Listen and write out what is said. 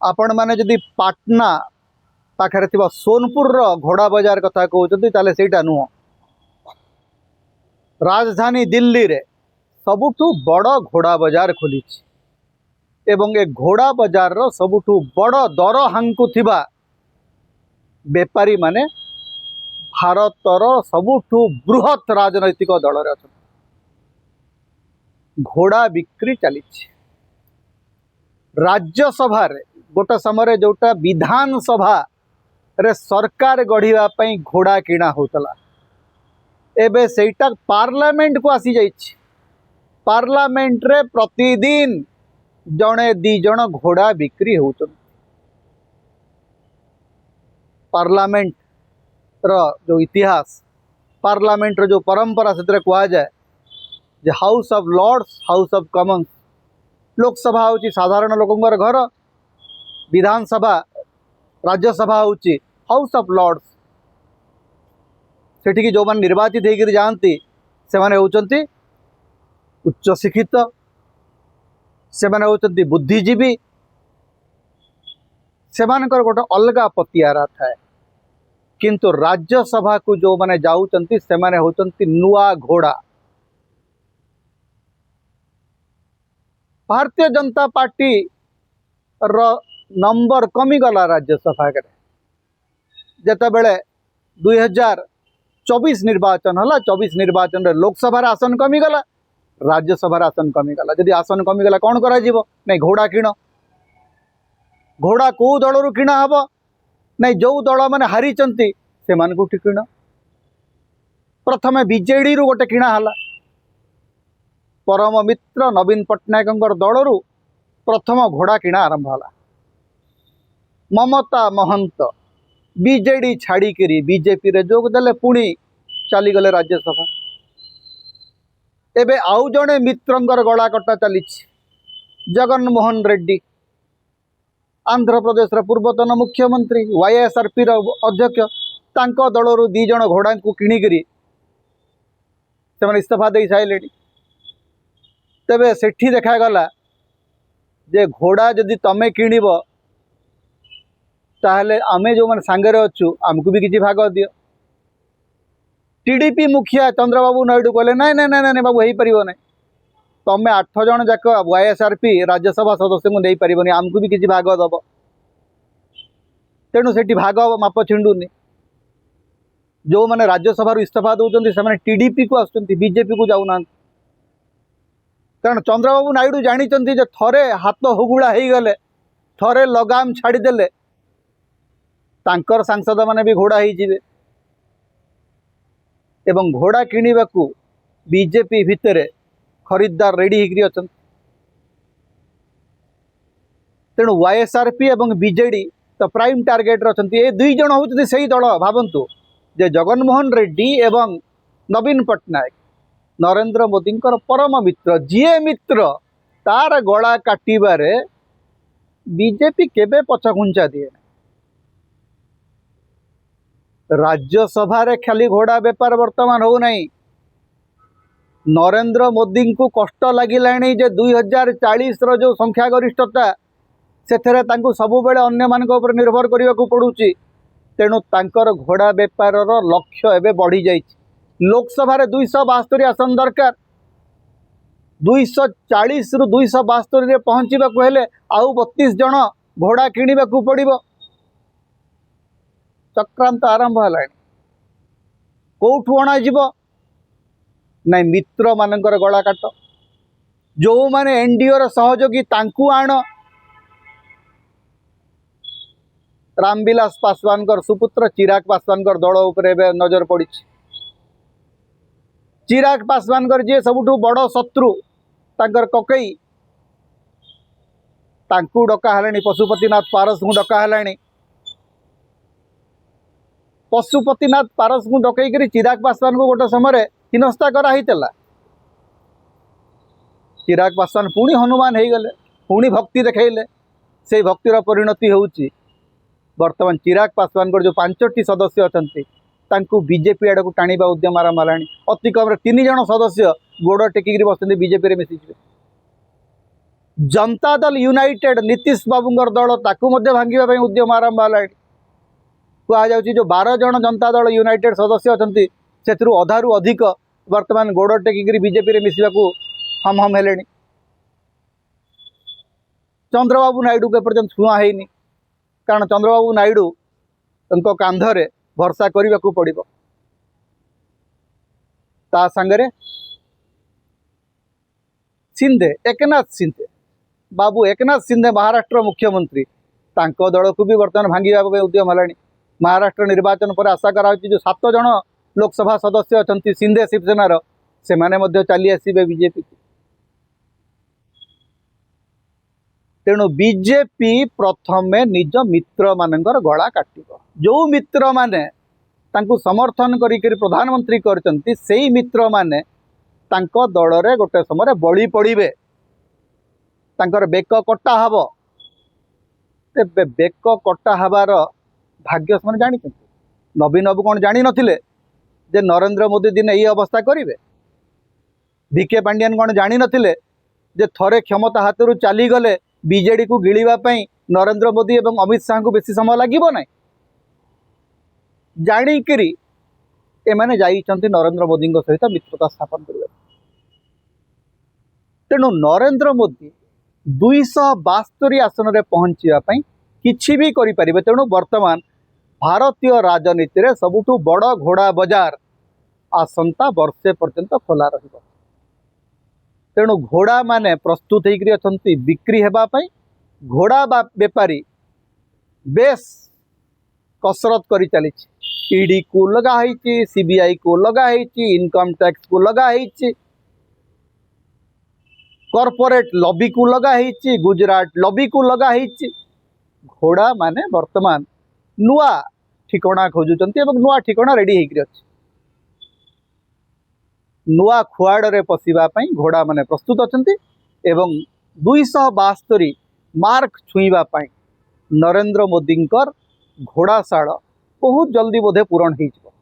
आपण माने जदि पाटना पाखरे थिबा सोनपुर रो घोड़ा बाजार कथा कहउछथि ताले सेटा नुह। राजधानी दिल्ली रे सबुठु बड़ घोड़ा बाजार खोली एवं ए घोड़ा बाजार रो सबुठु बड़ दर हांकु थिबा बेपारी माने भारतर सबुठु बृहत राजनैतिक दल रे अछथि। घोड़ा बिक्री चली राज्यसभा रे गोटे समय जोटा विधानसभा रे सरकार गढ़िया घोड़ा किणा होतला एबे सेटा पार्लियामेंट को आसी जाइछि। पार्लियामेंट रे प्रतिदिन जणे दी जण घोड़ा बिक्री होउछन। पार्लियामेंट रो जो इतिहास पार्लियामेंट रो जो परंपरा से कहा जाए जे house of lords house of commons Lok Sabha होची साधारण लोकंगर घर विधानसभा राज्यसभा होची हाउस ऑफ लॉर्ड्स सेठी जो मान निर्वाचित होकर जाती से माने होचंती उच्च शिक्षित से माने होचंती बुद्धिजीवी से मानकर गोटे अलगा पतियारा थाए किंतु राज्यसभा को जो माने जाउचंती से माने होचंती नुआ घोड़ा। भारतीय जनता पार्टी रो नंबर कमीगला राज्यसभा जिते बेले 2024 निर्वाचन हला 24 निर्वाचन रे लोकसभा आसन कमीगला राज्यसभा आसन कमीगला। जदि आसन कमीगला कौन करा जीवो नहीं घोड़ा किण घोड़ा को दल रु किणा हबो नहीं जो दल माने हारी चंती से मान को किण। प्रथमे बीजेडी रु गोटे किणा हला परम मित्र नवीन पट्टनायक दल रु प्रथम घोड़ा किणा आरंभ हला। ममता महंत बीजेडी छाड़िकी बीजेपी रे जोग देले पुणी चलीगले राज्यसभा। एबे आउ जणे मित्रंकर गला कटा चली जगन मोहन रेड्डी आंध्र प्रदेश रा पूर्वतन मुख्यमंत्री वाईएसआरपी रो अध्यक्ष तांको दल रु दी जण घोड़ा को किणिकी से इस्तीफा दे सारे। तेबे सेठी देखागला जे घोड़ा जदि तमे किणिब ताहले आमे जो मन सांगरे अच्छु आमको भी किसी भाग दियो। टीडीपी मुखिया चंद्रबाबू नायडू कहले नाई नाई नाई नाई बाबू हो पार ना तमें 8 जन जाक वाईएसआरपी राज्यसभा सदस्य को नहीं पार आमको भी किसी भाग दब। तेणु से भाग माप छिंडुनी जो मैंने राज्यसभा इस्तीफा दौरान से टीडीपी को आसुच्च बीजेपी को जाऊना कारण चंद्रबाबू नायडू जानी थरे हाथ हुगुला हो गले थरे लगाम छाड़देले तांकर सांसद माने भी घोड़ा ही जिवे एवं घोड़ा किणवा को बीजेपी भितर खरीदार रेडी होकर अच्छा। तेणु वाईएसआरपी एवं बीजेडी तो प्राइम टार्गेट अच्छा ये दुई जन होती से दल भावतु जे जगनमोहन रेड्डी एवं नवीन पट्टनायक नरेंद्र मोदी परम मित्र जीए मित्र तार गला काटिबारे बीजेपी केबे पछघुंचा दिए। राज्यसभा रे खाली घोड़ा बेपार वर्तमान हो नहीं। नरेंद्र मोदी को कष्ट लगिलाणी जे 2040 रो जो संख्या गरिष्ठता से सबु बेले अन्य मानक ऊपर निर्भर करने को पड़ुची। तेणु तांकर घोड़ा बेपार रो लक्ष्य एवं बढ़ी जाइए। लोकसभा रे 272 आसन दरकार 240 रु 272 रे पहुँचवा को हेले आउ 32 जन घोड़ा किणवा को पड़िबो। चक्रांत आरंभ है कौठु अणा नहीं मित्र मानकर गला काट जो माने एनडीओ रो सहयोगी तांकु आण। रामविलास पासवान सुपुत्र चिराग पासवान दल उपरे नजर पड़ी। चिराग पासवान जी सबुठु बड़ शत्रु तांकर ककई तांकु डका है पशुपतिनाथ पारस को डका है। पशुपतिनाथ पारस को डकईकरी चिराग पासवान को गोटे समय हिनस्ता कराही। चिराग पासवान पुणी हनुमान हो गले पुणी भक्ति देखले से भक्तिर परिणति होउची वर्तमान चिराग पासवान जो 5टी सदस्य अच्छा बीजेपी आड़ को टाणिबा उद्यम आरंभ है। अति कम 3 जन सदस्य गोड़ टेकिक बस बीजेपी में मिशिजे जनता दल यूनाइटेड नीतीश बाबूंगर दल ताकू मध्य भांगा उद्यम आरंभ है कहुच्छी जो 12 जन जनता दल यूनाइटेड सदस्य अच्छा से अधारू अधिक वर्तमान गोड़ टेकिक बीजेपी रे मिसवा हम हेले चंद्रबाबू नायडू के पर्यंत छुआ है कारण चंद्रबाबू नायडू कांधरे भरसा करने को पड़ो ता सांगरे शिंदे एकनाथ शिंदे बाबू एकनाथ शिंदे महाराष्ट्र मुख्यमंत्री तांको दल को भी बर्तमान भांगा उद्यम है महाराष्ट्र निर्वाचन पर आशा करा जो 7 जन लोकसभा सदस्य अच्छा शिंदे शिवसेनार से माने चली आसबे बीजेपी तेणु बीजेपी प्रथम निज मित्र मानकर गला काटिब जो मित्र माने तांकु समर्थन करी प्रधानमंत्री करचंती सेही मित्र माने तांको दल रे गोटे समय बली पड़े तांकर बेक कटा हब तेबे बेक कटा हबार भाग्य से जानी नवीन बाबू कौन जानी नथिले जे नरेंद्र मोदी दिन ये अवस्था करेंगे विके पांडियन कौन जानी नथिले जे थरे क्षमता हाथ चली गले बीजेडी को गिळिबापई नरेंद्र मोदी एवं अमित शाह को बेसी समय लागिबो नै जाणिकी एमाने जाइछन्ति नरेंद्र मोदी सहित मित्रता स्थापन करबा तेणु नरेंद्र मोदी 272 आसन में पहुँचापी किछि भी करें तेणु वर्तमान भारतीय राजनीति रे सबुठु बड़ घोड़ा बाजार आसंता वर्षे पर्यंत खोला रहिबो तेणु घोड़ा माने प्रस्तुत होकर अच्छा बिक्री हेबापई घोड़ा बेपारी बेस कसरत करी चली ईडी को लगाई सीबीआई को लगाई इनकम टैक्स को लगाई कॉर्पोरेट लॉबी को लगाई गुजरात लॉबी को लगाई घोड़ा माने वर्तमान नुआ ठिकणा खोजुचंती एवं नुआ ठिकणा रेडी होकर अच्छी नुआ खुआड़ रे पशिबापई घोड़ा माने प्रस्तुत अच्छा एवं 272 मार्क छुईबापई नरेंद्र मोदी घोड़ाशाल बहुत जल्दी बोधे पूरण हो।